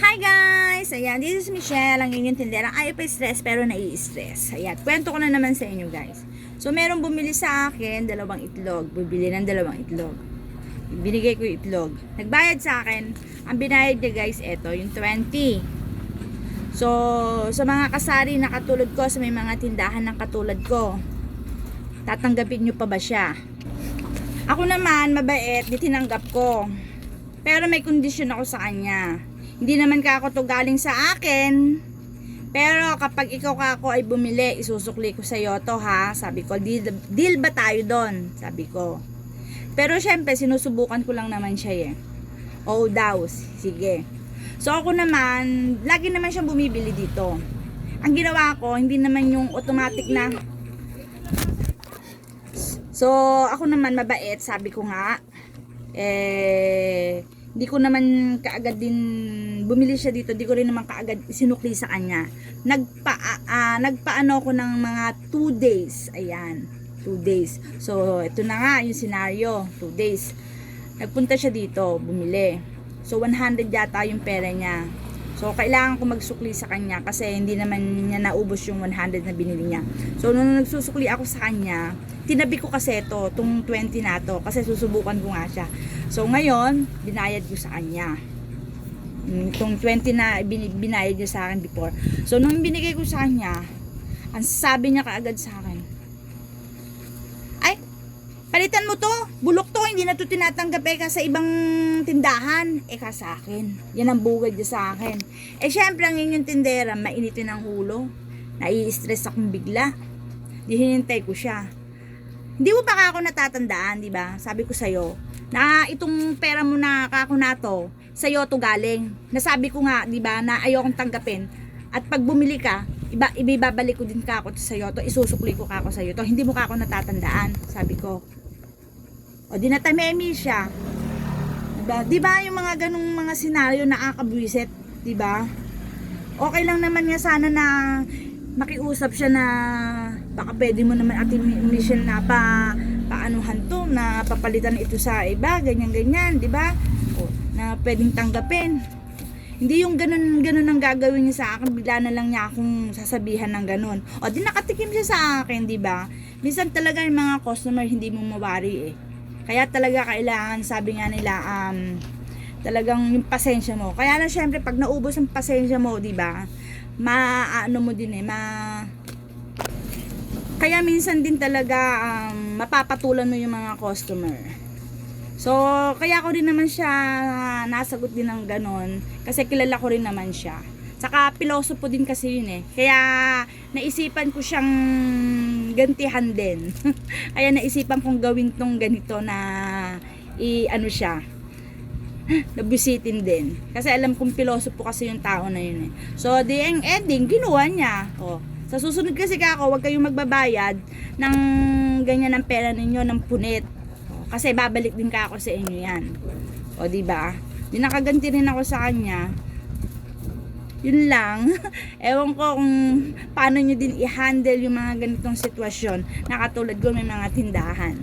Hi guys! Ayan, this is Michelle, ang inyong tinderang ayaw pa stress pero nai-stress. Ayan, kwento ko na naman sa inyo guys. So, merong bumili sa akin, 2 itlog. Bibili ng 2 itlog. Binigay ko yung itlog. Nagbayad sa akin, ang binayad niya guys, eto, yung 20. So, sa mga kasari na katulad ko, sa may mga tindahan ng katulad ko, tatanggapin nyo pa ba siya? Ako naman, mabait, di tinanggap ko. Pero may kondisyon ako sa kanya. Hindi naman kako to galing sa akin. Pero kapag ikaw kako ay bumili, isusukli ko sa iyo to ha. Sabi ko, deal ba tayo doon? Sabi ko. Pero syempre, sinusubukan ko lang naman siya eh. Oo daw, sige. So ako naman, lagi naman siyang bumibili dito. Ang ginawa ko, hindi naman yung automatic na. So ako naman mabait, sabi ko nga. Hindi ko naman kaagad din bumili siya dito, di ko rin naman kaagad sinukli sa kanya. Nagpaano ko ng mga 2 days. Ayan, 2 days. So ito na nga yung scenario, 2 days. Nagpunta siya dito, bumili. So 100 yata yung pera niya. So kailangan ko magsukli sa kanya kasi hindi naman niya naubos yung 100 na binili niya. So nung nagsusukli ako sa kanya, tinabi ko kasi itong 20 na to kasi susubukan ko nga siya. So ngayon, binayad ko sa kanya. Itong 20 na binayad niya sa akin before. So nung binigay ko sa kanya, ang sabi niya kaagad sa akin, ay, palitan mo to, bulok to, hindi na to tinatanggap ka sa ibang tindahan. Ka sa akin, yan ang bugad niya sa akin. Syempre ang inyong tindera, mainitin ang ulo, nai-stress akong bigla. Di hinintay ko siya. Hindi mo pa ako natatandaan, di ba? Sabi ko sa'yo, na itong pera mo na kako na to, sa'yo to galing. Nasabi ko nga, di ba, na ayokong tanggapin. At pag bumili ka, ibabalik ko din kako to sa'yo to, isusukli ko kako sa'yo to. Hindi mo kako natatandaan, sabi ko. O di natamemi siya. Di ba yung mga ganung mga senaryo nakakabwisit, di ba? Okay lang naman nga sana na makiusap siya na baka pwede mo naman Ate Michelle na paanuhan to, na papalitan ito sa iba, ganyan, di ba? O, na pwedeng tanggapin. Hindi yung ganun ang gagawin niya sa akin, bigla na lang niya akong sasabihan ng ganun. O, di nakatikim siya sa akin, di ba? Minsan talaga yung mga customer hindi mo mawari eh. Kaya talaga kailangan, sabi nga nila, talagang yung pasensya mo. Kaya na syempre, pag naubos ang pasensya mo, di ba? Maano mo din eh, kaya minsan din talaga mapapatulan mo yung mga customer. So kaya ko rin naman siya nasagot din ng ganon kasi kilala ko rin naman siya. Saka pilosopo din kasi yun eh. Kaya naisipan ko siyang gantihan din. Kaya naisipan kong gawin tong ganito na ano siya, nabisitin din. Kasi alam kong pilosopo kasi yung tao na yun eh. So, ang ending, ginawa niya. O, sa susunod kasi kako, huwag kayong magbabayad ng ganyan ng pera ninyo, ng punit. O, kasi babalik din kako sa inyo yan. O, diba? Di nakaganti rin ako sa kanya. Yun lang. Ewan ko kung paano nyo din i-handle yung mga ganitong sitwasyon na katulad ko may mga tindahan.